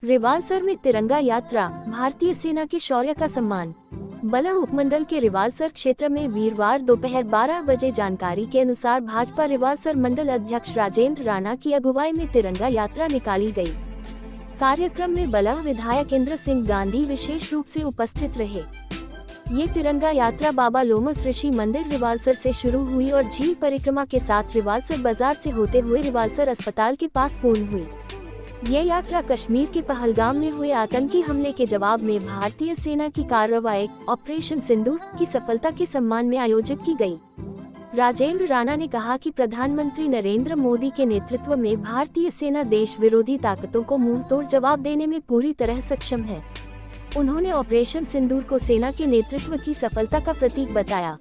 रिवालसर में तिरंगा यात्रा, भारतीय सेना के शौर्य का सम्मान। बलह उपमंडल के रिवालसर क्षेत्र में वीरवार दोपहर 12 बजे जानकारी के अनुसार भाजपा रिवालसर मंडल अध्यक्ष राजेंद्र राणा की अगुवाई में तिरंगा यात्रा निकाली गई। कार्यक्रम में बलह विधायक इंद्र सिंह गांधी विशेष रूप से उपस्थित रहे। ये तिरंगा यात्रा बाबा लोमस ऋषि मंदिर रिवालसर से शुरू हुई और झील परिक्रमा के साथ रिवालसर बाजार से होते हुए रिवालसर अस्पताल के पास पूर्ण हुई। ये यात्रा कश्मीर के पहलगाम में हुए आतंकी हमले के जवाब में भारतीय सेना की कार्रवाई ऑपरेशन सिंदूर की सफलता के सम्मान में आयोजित की गई। राजेंद्र राणा ने कहा कि प्रधानमंत्री नरेंद्र मोदी के नेतृत्व में भारतीय सेना देश विरोधी ताकतों को मुंहतोड़ जवाब देने में पूरी तरह सक्षम है। उन्होंने ऑपरेशन सिंदूर को सेना के नेतृत्व की सफलता का प्रतीक बताया।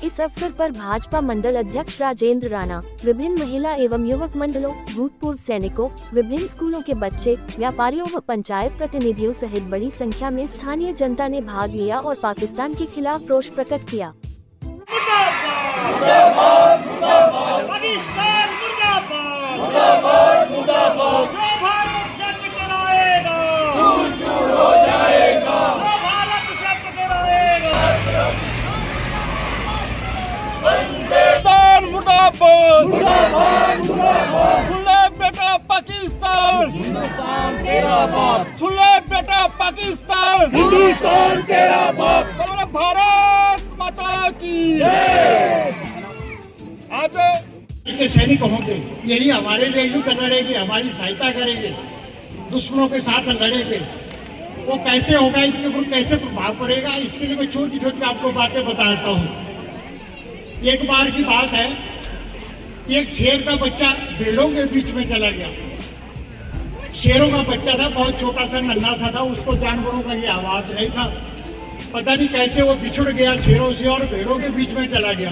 इस अवसर पर भाजपा मंडल अध्यक्ष राजेंद्र राणा, विभिन्न महिला एवं युवक मंडलों, भूतपूर्व सैनिकों, विभिन्न स्कूलों के बच्चे, व्यापारियों व पंचायत प्रतिनिधियों सहित बड़ी संख्या में स्थानीय जनता ने भाग लिया और पाकिस्तान के खिलाफ रोष प्रकट किया। बेटा पाकिस्तान, सुन ले बेटा पाकिस्तान, हिंदुस्तान तेरा बाप, भारत माता की। आज के सैनिक होंगे, यही हमारे लिए युद्ध लड़ेंगे, हमारी सहायता करेंगे, दुश्मनों के साथ लड़ेंगे। वो कैसे होगा, इनके ऊपर कैसे प्रभाव पड़ेगा, इसके लिए मैं छोटी छोटी आपको बातें बताता हूँ। एक बार की बात है, एक शेर का बच्चा भेड़ों के बीच में चला गया। शेरों का बच्चा था, बहुत छोटा सा नन्हा सा था, उसको जानवरों का ये आवाज नहीं था। पता नहीं कैसे वो बिछुड़ गया शेरों से और भेड़ों के बीच में चला गया।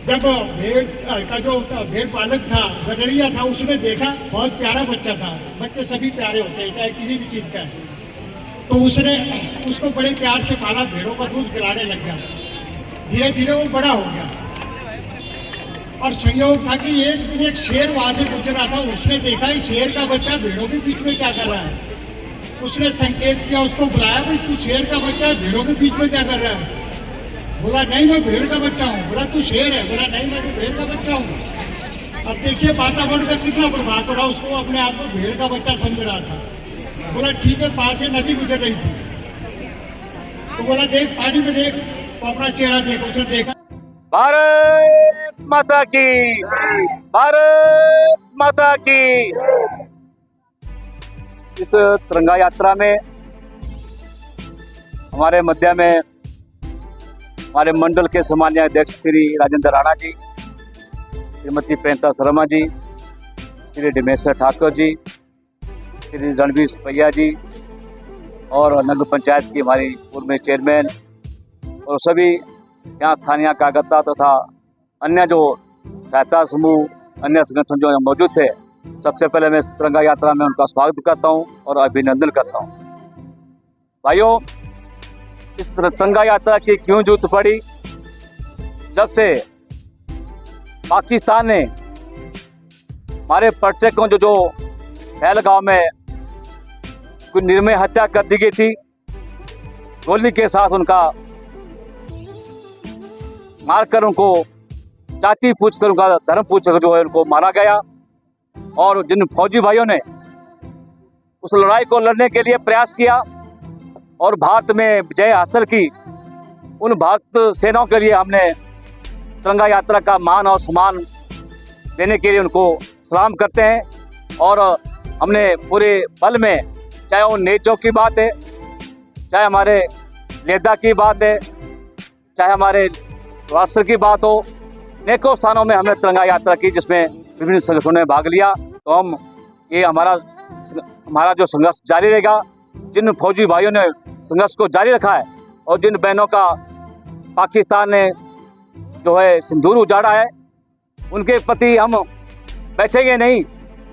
जब भेड़ का जो भेड़ पालक था, गडरिया था, उसने देखा बहुत प्यारा बच्चा था। बच्चे सभी प्यारे होते हैं, चाहे किसी भी चीज का। तो उसने उसको बड़े प्यार से पाला, भेड़ों का दूध पिलाने लग गया। धीरे धीरे वो बड़ा हो गया और संयोग था कि एक दिन एक शेर वहां से गुजरा था। उसने देखा कि शेर का बच्चा भेड़ों के बीच में क्या कर रहा है। उसने संकेत किया, उसको बुलाया, भाई तू शेर का बच्चा है, भेड़ों के बीच में क्या कर रहा है। बोला नहीं, मैं भेड़ का बच्चा हूँ। बोला तू शेर है। बोला नहीं, मैं तो भेड़ का बच्चा हूँ। अब देखिए वातावरण का कितना प्रभाव पड़ा, उसको अपने आप को भेड़ का बच्चा समझ रहा था। बोला ठीक है, पास से नदी गुजर रही थी। तो बोला देख पानी में देख, तो अपना चेहरा देखो। उसने देखा, भारत माता की, भारत माता की। इस तिरंगा यात्रा में हमारे मध्य में हमारे मंडल के सम्मानीय अध्यक्ष श्री राजेंद्र राणा जी, श्रीमती प्रियंका शर्मा जी, श्री डिमेश्वर ठाकुर जी, श्री रणवीर सुपैया जी और नगर पंचायत की हमारी पूर्व में चेयरमैन और सभी यहाँ स्थानीय कार्यकर्ता तथा अन्य जो सहायता समूह, अन्य संगठन जो मौजूद थे, सबसे पहले मैं इस तिरंगा यात्रा में उनका स्वागत करता हूँ और अभिनंदन करता हूँ। भाइयों, इस तिरंगा यात्रा की क्यों जरूरत पड़ी? जब से पाकिस्तान ने हमारे पर्यटकों जो पहलगाम में कोई निर्मय हत्या कर दी गई थी, गोली के साथ उनका मारकर उनको जाति पूछकर, उनका धर्म पूछकर जो है उनको मारा गया। और जिन फौजी भाइयों ने उस लड़ाई को लड़ने के लिए प्रयास किया और भारत में विजय हासिल की, उन भारत सेनाओं के लिए हमने तिरंगा यात्रा का मान और सम्मान देने के लिए उनको सलाम करते हैं। और हमने पूरे बल में, चाहे वो नेचों की बात है, चाहे हमारे लेदा की बात है, चाहे हमारे राष्ट्र की बात हो, अनेकों स्थानों में हमने तिरंगा यात्रा की, जिसमें विभिन्न संगठनों ने भाग लिया। तो हम ये हमारा जो संघर्ष जारी रहेगा। जिन फौजी भाइयों ने संघर्ष को जारी रखा है और जिन बहनों का पाकिस्तान ने जो है सिंदूर उजाड़ा है, उनके प्रति हम बैठेंगे नहीं।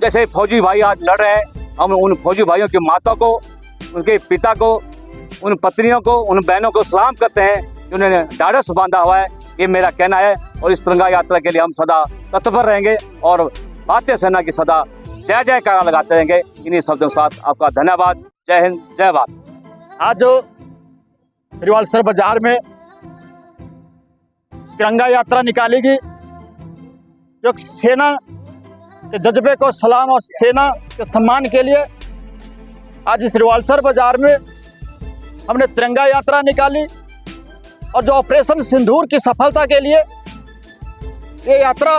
जैसे फौजी भाई आज लड़ रहे हैं, हम उन फौजी भाइयों की माता को, उनके पिता को, उन पत्नियों को, उन बहनों को सलाम करते हैं जिन्होंने ढाढ़स बांधा हुआ है। ये मेरा कहना है और इस तिरंगा यात्रा के लिए हम सदा तत्पर रहेंगे और भारतीय सेना की सदा जय जयकार लगाते रहेंगे। इन्हीं शब्दों के साथ आपका धन्यवाद। जय हिंद, जय भारत। आज रिवाल्सर बाजार में तिरंगा यात्रा निकाली गई, जो सेना के जज्बे को सलाम और सेना के सम्मान के लिए आज इस रिवाल्सर बाजार में हमने तिरंगा यात्रा निकाली। और जो ऑपरेशन सिंदूर की सफलता के लिए ये यात्रा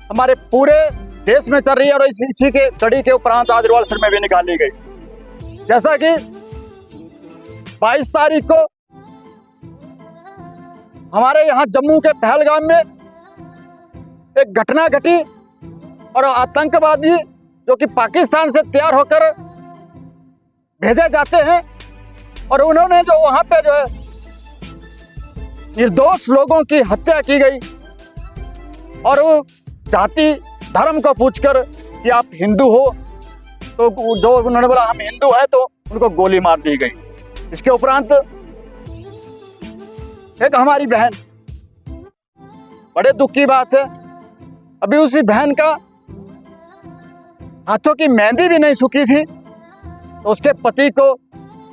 हमारे पूरे देश में चल रही है और इसी के कड़ी के उपरांत आज रिवाल्सर में भी निकाली गई। जैसा कि 22 तारीख को हमारे यहाँ जम्मू के पहलगाम में एक घटना घटी और आतंकवादी जो कि पाकिस्तान से तैयार होकर भेजे जाते हैं और उन्होंने जो वहाँ पे जो है निर्दोष लोगों की हत्या की गई और वो जाति धर्म को पूछकर कि आप हिंदू हो, तो जो उन्होंने बोला हम हिंदू हैं तो उनको गोली मार दी गई। इसके उपरांत एक हमारी बहन, बड़े दुख की बात है, अभी उसी बहन का हाथों की मेहंदी भी नहीं सूखी थी, तो उसके पति को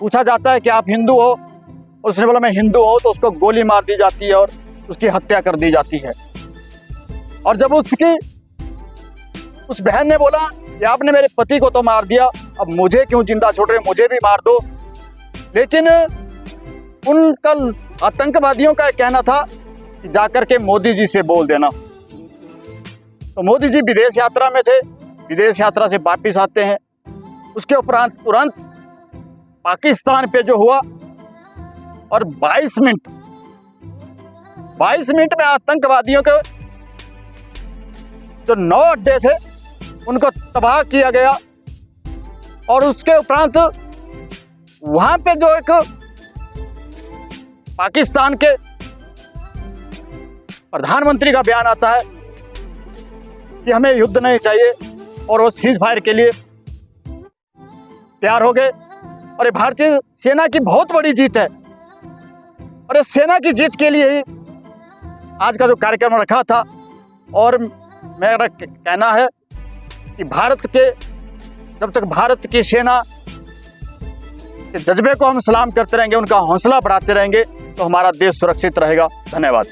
पूछा जाता है कि आप हिंदू हो, और उसने बोला मैं हिंदू हूं, तो उसको गोली मार दी जाती है और उसकी हत्या कर दी जाती है। और जब उस बहन ने बोला कि आपने मेरे पति को तो मार दिया, अब मुझे क्यों जिंदा छोड़ रहे, मुझे भी मार दो, लेकिन उन कल आतंकवादियों का कहना था कि जाकर के मोदी जी से बोल देना। तो मोदी जी विदेश यात्रा में थे, विदेश यात्रा से वापिस आते हैं, उसके उपरांत तुरंत पाकिस्तान पे जो हुआ और 22 मिनट में आतंकवादियों के जो 9 अड्डे थे उनको तबाह किया गया। और उसके उपरांत वहां पे जो एक पाकिस्तान के प्रधानमंत्री का बयान आता है कि हमें युद्ध नहीं चाहिए और वो सीज फायर के लिए तैयार हो गए। और ये भारतीय सेना की बहुत बड़ी जीत है और इस सेना की जीत के लिए ही आज का जो कार्यक्रम रखा था। और मेरा कहना है कि जब तक भारत की सेना के जज्बे को हम सलाम करते रहेंगे, उनका हौसला बढ़ाते रहेंगे, तो हमारा देश सुरक्षित रहेगा। धन्यवाद।